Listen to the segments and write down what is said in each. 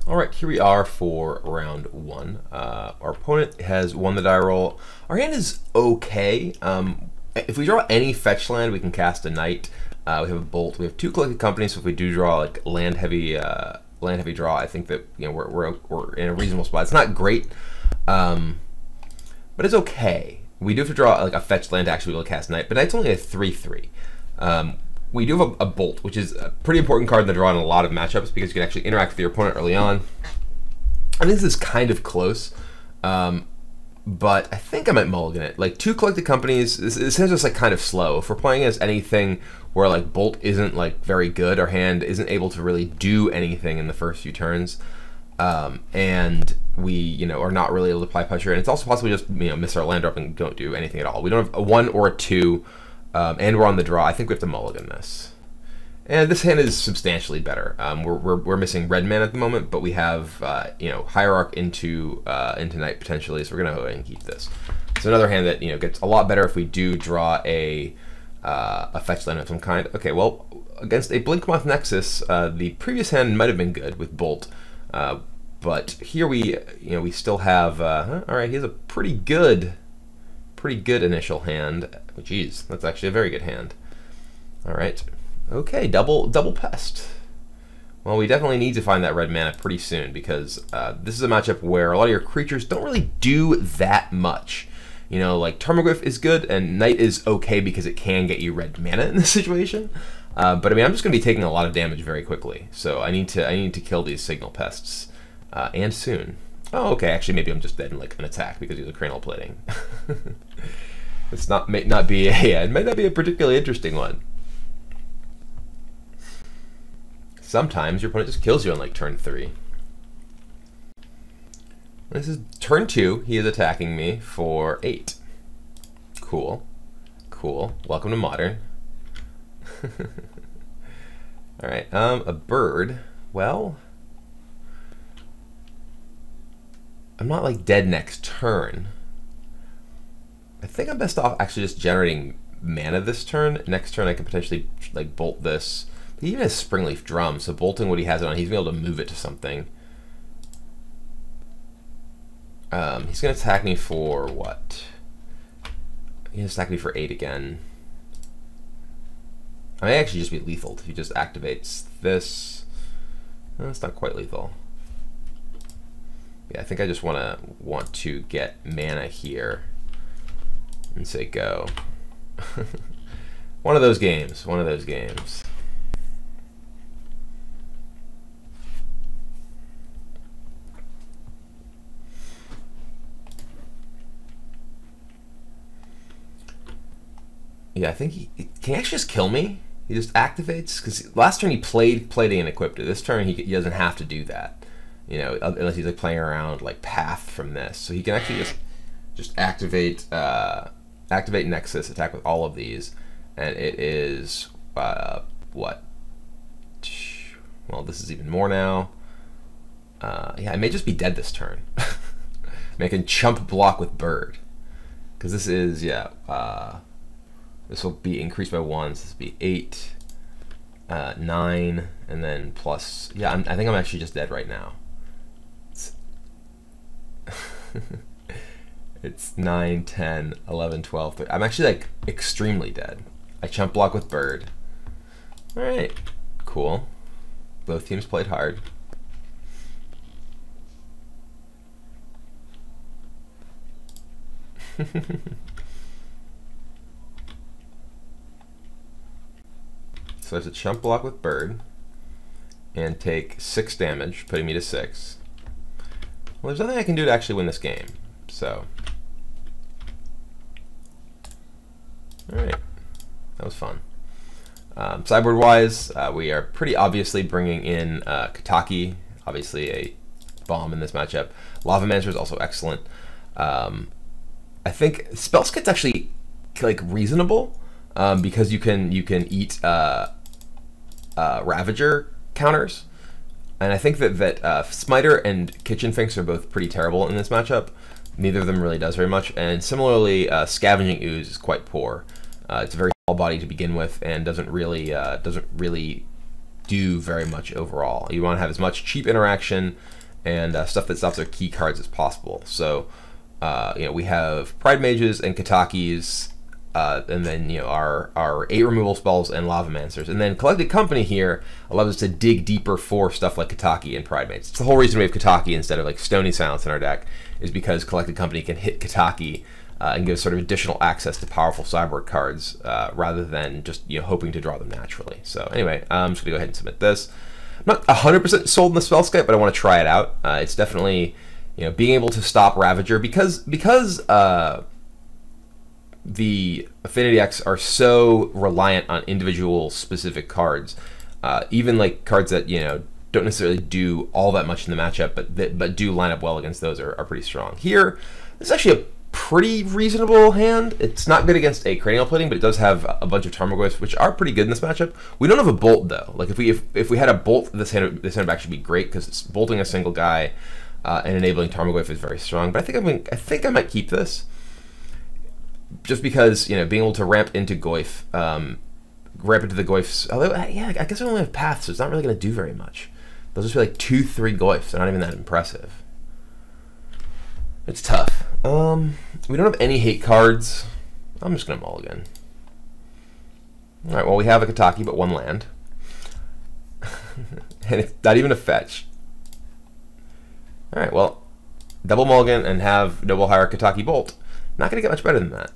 All right, here we are for round one. Our opponent has won the die roll. Our hand is okay. If we draw any fetch land, we can cast a knight. We have a bolt. We have two collected companies, so if we do draw like land heavy draw, I think that we're in a reasonable spot. It's not great, but it's okay. We do have to draw like a fetch land to actually be able to cast knight, but knight's only a 3/3. We do have a bolt, which is a pretty important card in the draw in a lot of matchups because you can actually interact with your opponent early on. I think this is kind of close, but I think I might mulligan it. Like two collected companies, this is just like kind of slow. If we're playing as anything where like bolt isn't like very good, our hand isn't able to really do anything in the first few turns, and we are not really able to apply pressure, and it's also possible we just miss our land drop and don't do anything at all. We don't have a 1 or a 2. And we're on the draw. I think we have to mulligan this. And this hand is substantially better. We're missing red mana at the moment, but we have Hierarch into knight potentially, so we're gonna go ahead and keep this. So another hand that gets a lot better if we do draw a fetch land of some kind. Okay, well against a Blinkmoth Nexus, the previous hand might have been good with Bolt, but here we still have. All right, he has a pretty good initial hand. Oh, geez, that's actually a very good hand. All right, okay, double pest. Well, we definitely need to find that red mana pretty soon because this is a matchup where a lot of your creatures don't really do that much. Like Tarmogoyf is good and Knight is okay because it can get you red mana in this situation. But I mean, I'm just going to be taking a lot of damage very quickly, so I need to kill these signal pests and soon. Oh, okay. Actually, maybe I'm just dead in like an attack because he's a cranial plating. It might not be a particularly interesting one. Sometimes your opponent just kills you on like turn 3. This is turn 2. He is attacking me for 8. Cool. Welcome to Modern. All right. A bird. Well, I'm not like dead next turn. I think I'm best off actually just generating mana this turn. Next turn I can potentially like bolt this. He even has Springleaf Drum, so bolting what he has it on, he's gonna be able to move it to something. He's gonna attack me for what? He's gonna attack me for 8 again. I may actually just be lethal if he just activates this. No, it's not quite lethal. Yeah, I think I just want to get mana here and say go. One of those games. Yeah, I think he can actually just kill me. He just activates because last turn he played and equipped it. This turn he doesn't have to do that. Unless he's like playing around like path from this, so he can actually just activate Nexus, attack with all of these, and it is what? Well, this is even more now. Yeah, I may just be dead this turn. I can chump block with bird because this is this will be increased by 1. So this will be 8, 9, and then plus. Yeah, I think I'm actually just dead right now. It's 9, 10, 11, 12, 13. I'm actually like extremely dead. I chump block with bird. All right, cool. Both teams played hard. So I have to chump block with bird and take 6 damage, putting me to 6. Well, there's nothing I can do to actually win this game, so. All right, that was fun. Sideboard-wise, we are pretty obviously bringing in Kataki, obviously a bomb in this matchup. Lava Mancer is also excellent. I think Spellskit's actually like reasonable because you can eat Ravager counters. And I think that Smiter and Kitchen Finks are both pretty terrible in this matchup. Neither of them really does very much. And similarly, Scavenging Ooze is quite poor. It's a very small body to begin with and doesn't really do very much overall. You want to have as much cheap interaction and stuff that stops their key cards as possible. So we have Pride Mages and Katakis, and then our 8 removal spells and Lavamancers, and then Collected Company here allows us to dig deeper for stuff like Kataki and Pride Mages. It's the whole reason we have Kataki instead of like Stony Silence in our deck, is because Collected Company can hit Kataki and give sort of additional access to powerful sideboard cards rather than just hoping to draw them naturally. So anyway, I'm just gonna go ahead and submit this. I'm not 100% sold in the Spellscape, but I want to try it out. It's definitely being able to stop Ravager because the Affinity decks are so reliant on individual specific cards, even like cards that don't necessarily do all that much in the matchup, but do line up well against those are pretty strong. Here, this is actually a pretty reasonable hand. It's not good against a Cranial Plating, but it does have a bunch of Tarmogoyfs, which are pretty good in this matchup. We don't have a Bolt though. Like if we had a Bolt, this hand would actually be great because it's bolting a single guy and enabling Tarmogoyf is very strong. But I think I might keep this. Just because being able to ramp into Goyf, ramp into the Goyfs. Although yeah, I guess I only have Paths, so it's not really going to do very much. They'll just be like 2-3 Goyfs. They're not even that impressive. It's tough. We don't have any hate cards. I'm just gonna mulligan. All right. Well, we have a Kataki, but 1 land, and it's not even a fetch. All right. Well, double mulligan and have Noble Hire Kataki Bolt. Not going to get much better than that.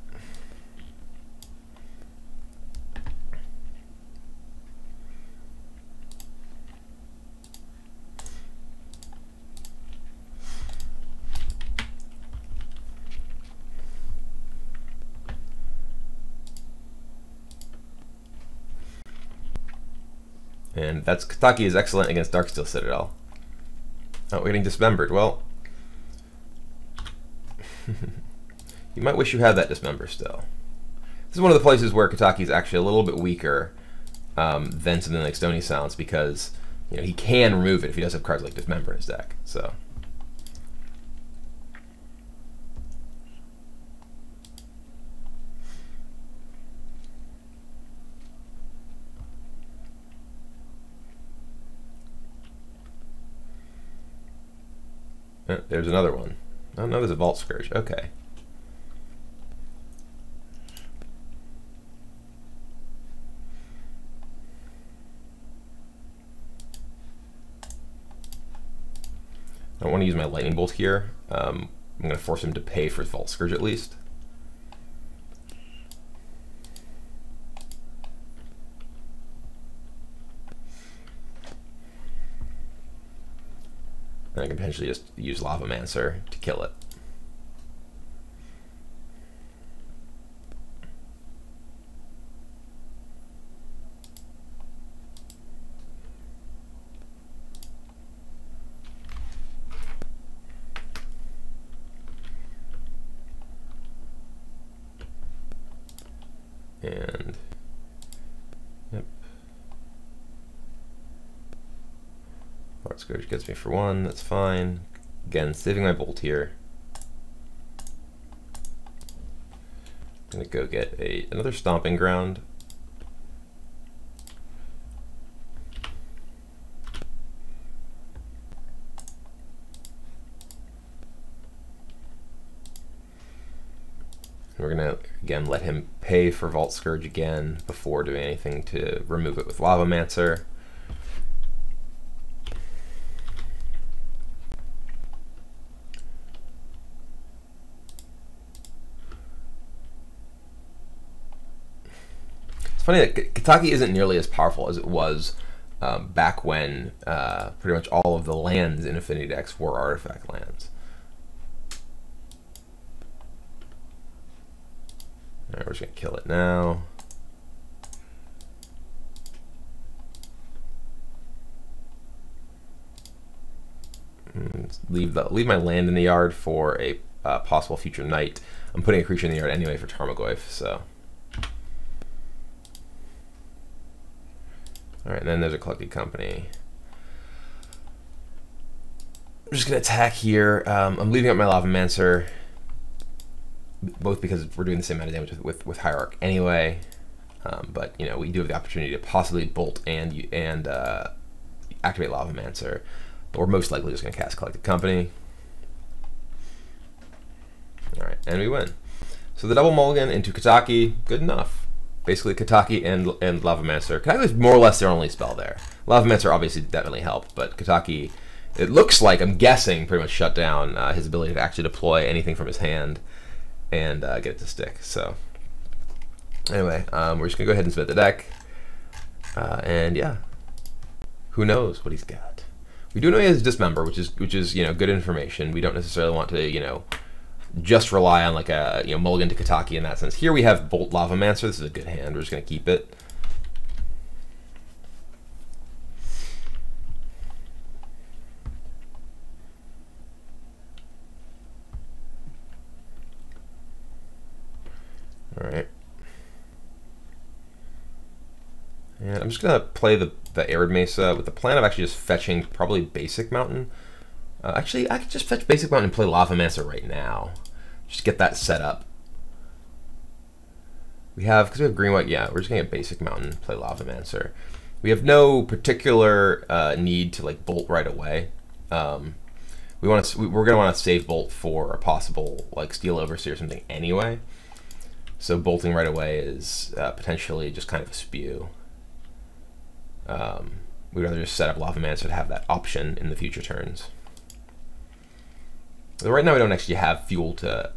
And that's Kataki is excellent against Darksteel Citadel. Oh, we're getting dismembered. Well, you might wish you had that dismember still. This is one of the places where Kataki is actually a little bit weaker than something like Stony Silence because he can remove it if he does have cards like Dismember in his deck. So. There's another one. Oh no, there's a Vault Scourge. Okay. I don't want to use my Lightning Bolt here. I'm going to force him to pay for his Vault Scourge at least. And I can potentially just use Lavamancer to kill it. And yep. Vault Scourge gets me for 1, that's fine. Again, saving my bolt here. I'm gonna go get another Stomping Ground. We're gonna again let him pay for Vault Scourge again before doing anything to remove it with Lavamancer. It's funny that Kataki isn't nearly as powerful as it was back when pretty much all of the lands in Affinity decks were artifact lands. Alright, we're just gonna kill it now. Leave my land in the yard for a possible future knight. I'm putting a creature in the yard anyway for Tarmogoyf, so. Alright, and then there's a Collected Company. I'm just gonna attack here. I'm leaving up my Lavamancer, both because we're doing the same amount of damage with Hierarch anyway, but we do have the opportunity to possibly bolt and activate Lavamancer. We're most likely just going to cast Collected Company. All right, and we win. So the double mulligan into Kataki, good enough. Basically, Kataki and Lavamancer. Kataki is more or less their only spell there. Lavamancer obviously definitely helped, but Kataki, it looks like, I'm guessing, pretty much shut down his ability to actually deploy anything from his hand and get it to stick. So anyway, we're just going to go ahead and submit the deck. And yeah, who knows what he's got. We do know he has Dismember, which is good information. We don't necessarily want to just rely on like a mulligan to Kataki in that sense. Here we have Bolt Lavamancer. This is a good hand. We're just gonna keep it. All right. And I'm just gonna play the Arid Mesa with the plan of actually just fetching probably Basic Mountain. Actually, I could just fetch Basic Mountain and play Lavamancer right now. Just get that set up. Because we have Green White, yeah, we're just gonna get Basic Mountain, play Lavamancer. We have no particular need to like bolt right away. We're gonna want to save bolt for a possible like Steel Overseer or something anyway. So bolting right away is potentially just kind of a spew. We'd rather just set up Lavamancer to have that option in the future turns. Right now we don't actually have fuel to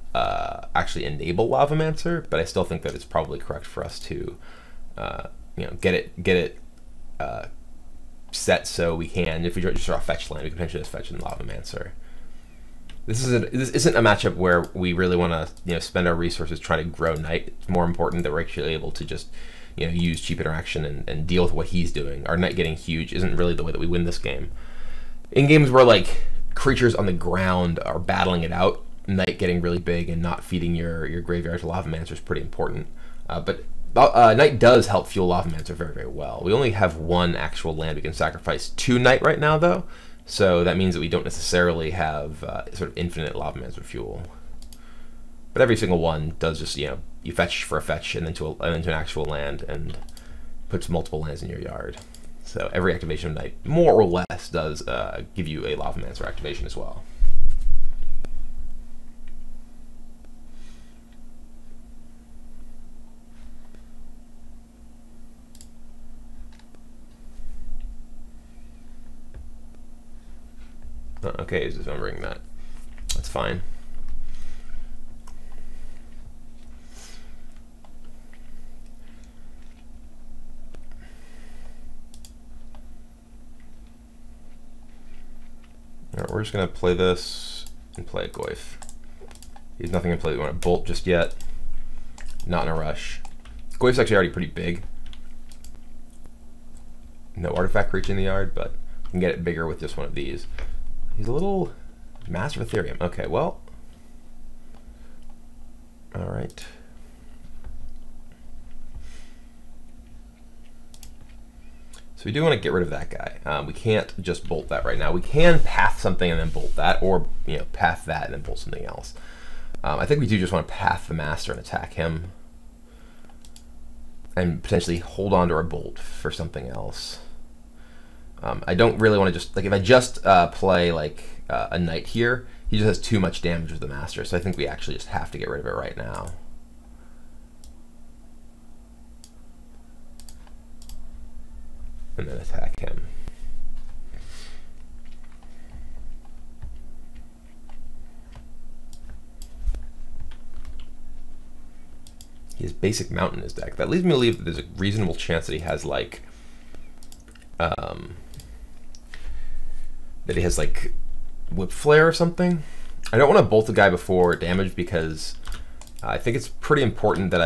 actually enable Lavamancer, but I still think that it's probably correct for us to get it set so we can, if we just draw a fetch land, we can potentially just fetch in Lavamancer. This isn't a matchup where we really want to spend our resources trying to grow Knight. It's more important that we're actually able to just use cheap interaction and deal with what he's doing. Our Knight getting huge isn't really the way that we win this game. In games where like creatures on the ground are battling it out, Knight getting really big and not feeding your graveyard to Lavamancer is pretty important. But Knight does help fuel Lavamancer very, very well. We only have one actual land we can sacrifice to Knight right now, though, so that means that we don't necessarily have sort of infinite Lavamancer fuel. But every single one does just, you fetch for a fetch and then to an actual land and puts multiple lands in your yard. So every activation of Knight more or less does give you a Lavamancer activation as well. Okay, he's remembering that. That's fine. All right, we're just gonna play this and play a Goyf. He's nothing to play. We want to bolt just yet. Not in a rush. Goyf's actually already pretty big. No artifact creature in the yard, but we can get it bigger with just one of these. He's a little Master of Ethereum. Okay, well. All right. So we do want to get rid of that guy. We can't just bolt that right now. We can path something and then bolt that, or path that and then bolt something else. I think we do just want to path the Master and attack him, and potentially hold on to our bolt for something else. I don't really want to just, like, if I just play like a Knight here, he just has too much damage with the Master, so I think we actually just have to get rid of it right now. And then attack him. He has Basic Mountain in his deck. That leads me to believe that there's a reasonable chance that he has like Whip Flare or something. I don't want to bolt the guy before damage because I think it's pretty important that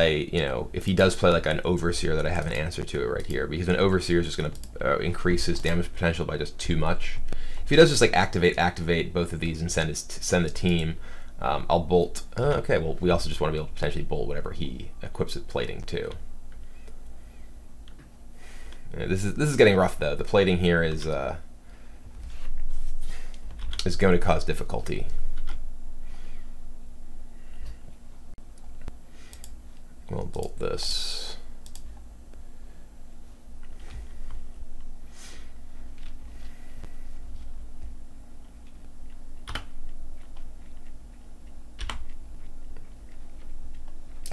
if he does play like an Overseer, that I have an answer to it right here, because an Overseer is just going to increase his damage potential by just too much. If he does just like activate both of these and send the team, I'll bolt. Okay, well, we also just want to be able to potentially bolt whatever he equips with plating too. This is getting rough though. The plating here is going to cause difficulty. We'll bolt this.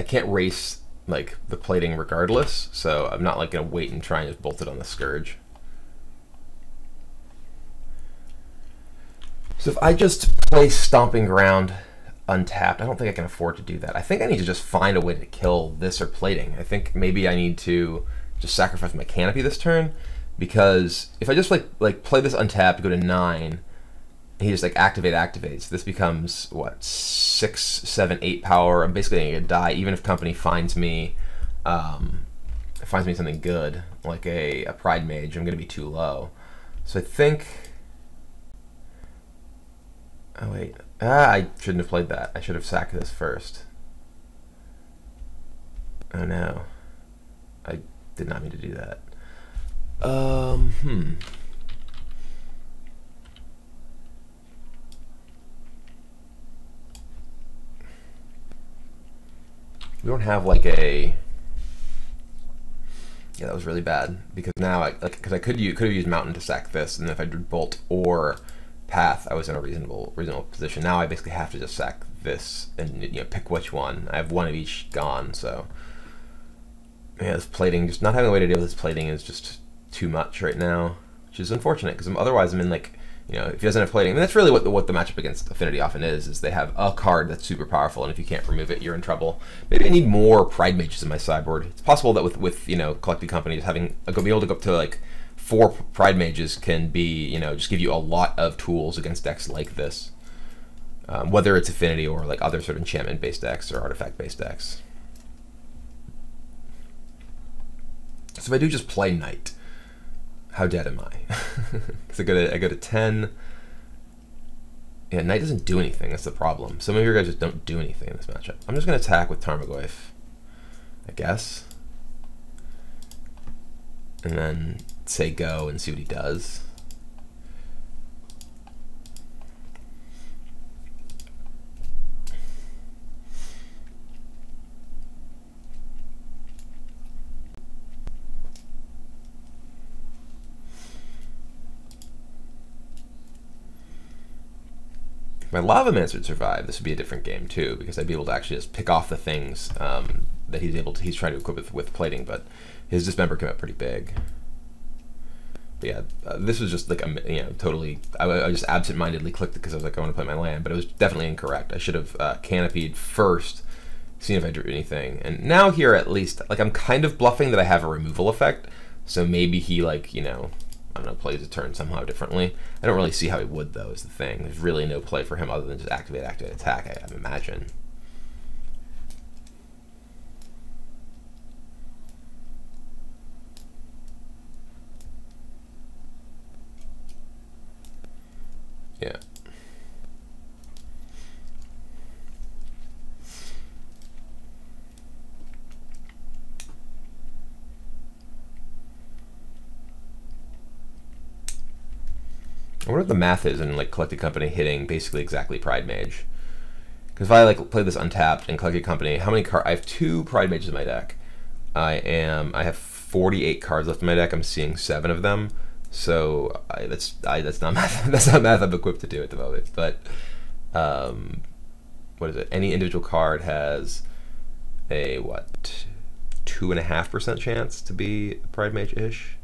can't race like the plating regardless, so I'm not like gonna wait and try and just bolt it on the Scourge. So if I just play Stomping Ground untapped, I don't think I can afford to do that. I think I need to just find a way to kill this or plating. I think maybe I need to just sacrifice my Canopy this turn, because if I just like play this untapped, go to 9, he just like activates. This becomes what, 6, 7, 8 power. I'm basically gonna die even if company finds me something good like a Pride Mage. I'm gonna be too low. So I think. Oh wait, I shouldn't have played that. I should have sacked this first. Oh no, I did not mean to do that. We don't have like a. Yeah, that was really bad because now because I could have used Mountain to sack this, and then if I did Bolt or Path, I was in a reasonable position. Now I basically have to just sack this and pick which one. I have one of each gone, so yeah, this plating, just not having a way to deal with this plating is just too much right now, which is unfortunate because otherwise I'm in like. If he doesn't have plating, I mean, that's really what the matchup against Affinity often is they have a card that's super powerful, and if you can't remove it, you're in trouble. Maybe I need more Pride Mages in my sideboard. It's possible that with Collected Companies having be able to go up to like 4 Pride Mages can be just give you a lot of tools against decks like this, whether it's Affinity or like other sort of enchantment based decks or artifact based decks. So if I do just play Knight. How dead am I? Because I go to 10. Yeah, Knight doesn't do anything. That's the problem. Some of your guys just don't do anything in this matchup. I'm just going to attack with Tarmogoyf, I guess. And then say go and see what he does. My Lava Mancer would survive. This would be a different game too, because I'd be able to actually just pick off the things that he's trying to equip with plating. But his Dismember came out pretty big. But yeah, this was just like totally. I just absent-mindedly clicked it because I was like, I want to play my land, but it was definitely incorrect. I should have canopied first, seen if I drew anything. And now here at least, like I'm kind of bluffing that I have a removal effect. So maybe he like I don't know, plays a turn somehow differently. I don't really see how he would, though, is the thing. There's really no play for him other than just activate, attack, I imagine. Yeah. I wonder what the math is in like Collected Company hitting basically exactly Pride Mage. Because if I like play this untapped in Collected Company, how many cards? I have 2 Pride Mages in my deck. I have 48 cards left in my deck. I'm seeing 7 of them. So that's not math. That's not math I'm equipped to do at the moment. But what is it? Any individual card has a 2.5% chance to be Pride Mage-ish.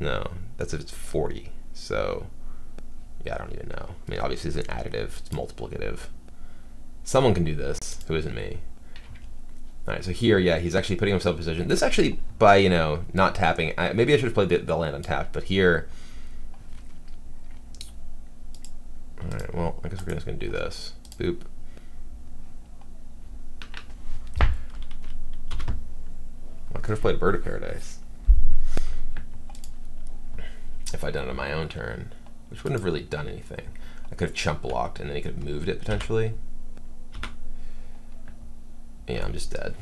No, that's if it's 40. So, yeah, I don't even know. I mean, obviously it's an additive, it's multiplicative. Someone can do this, who isn't me. All right, so here, yeah, he's actually putting himself in position. This actually, by, not tapping, maybe I should have played the land untapped, but here. All right, well, I guess we're just gonna do this. Boop. I could have played a Bird of Paradise. If I'd done it on my own turn, which wouldn't have really done anything. I could have chump blocked and then he could have moved it potentially. Yeah, I'm just dead.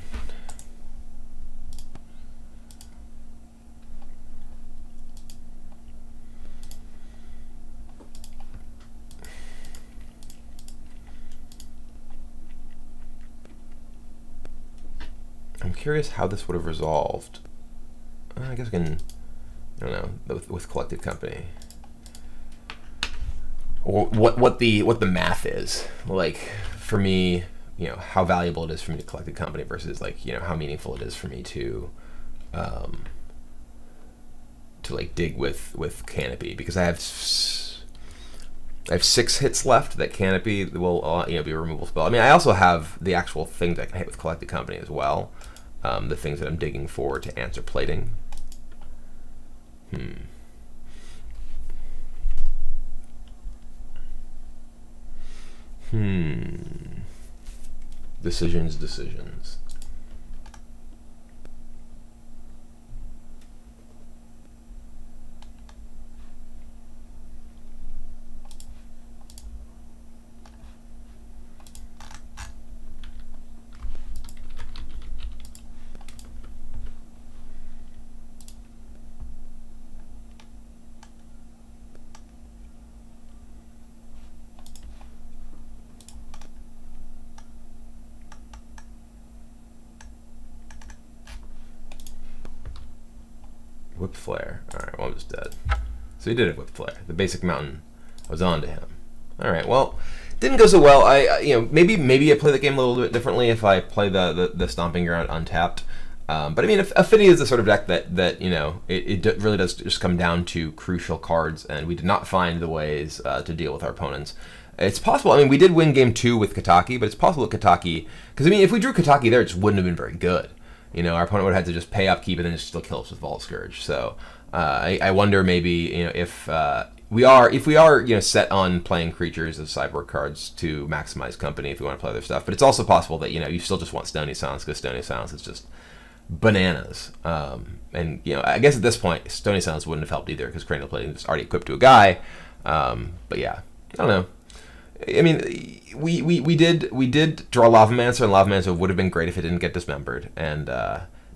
I'm curious how this would have resolved. I guess I can. I don't know, with Collected Company, or what the math is like for me how valuable it is for me to collect a company versus like how meaningful it is for me to like dig with Canopy, because I have 6 hits left that Canopy will be a removal spell. I mean, I also have the actual things I can hit with collected company as well. The things that I'm digging for to answer plating. Decisions. Whip Flare. Alright, well, I'm just dead. So he did have Whip Flare. The basic mountain was on to him. Alright, well, didn't go so well. Maybe I play the game a little bit differently if I play the Stomping Ground untapped. But I mean, Affinity is the sort of deck that it really does just come down to crucial cards, and we did not find the ways to deal with our opponents. It's possible. I mean, we did win game 2 with Kataki, but it's possible that Kataki, because I mean, if we drew Kataki there, it just wouldn't have been very good. Our opponent would have had to just pay upkeep and then just still kill us with Vault Scourge. So I wonder maybe if we are set on playing creatures as sideboard cards to maximize company if we want to play other stuff. But it's also possible that you still just want Stony Silence, because Stony Silence is just bananas. And I guess at this point Stony Silence wouldn't have helped either, because Cranial Plating is already equipped to a guy. But yeah, I don't know. I mean, we did draw Lavamancer, and Lavamancer would have been great if it didn't get dismembered, and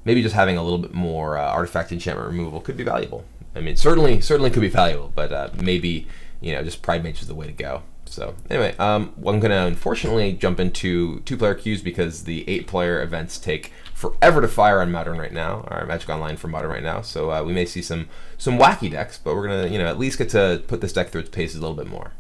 maybe just having a little bit more artifact enchantment removal could be valuable. I mean, certainly could be valuable, but maybe just Pride Mage is the way to go. So anyway, well, I'm gonna unfortunately jump into 2-player queues because the 8-player events take forever to fire on Modern right now, or Magic Online for Modern right now. So we may see some wacky decks, but we're gonna at least get to put this deck through its paces a little bit more.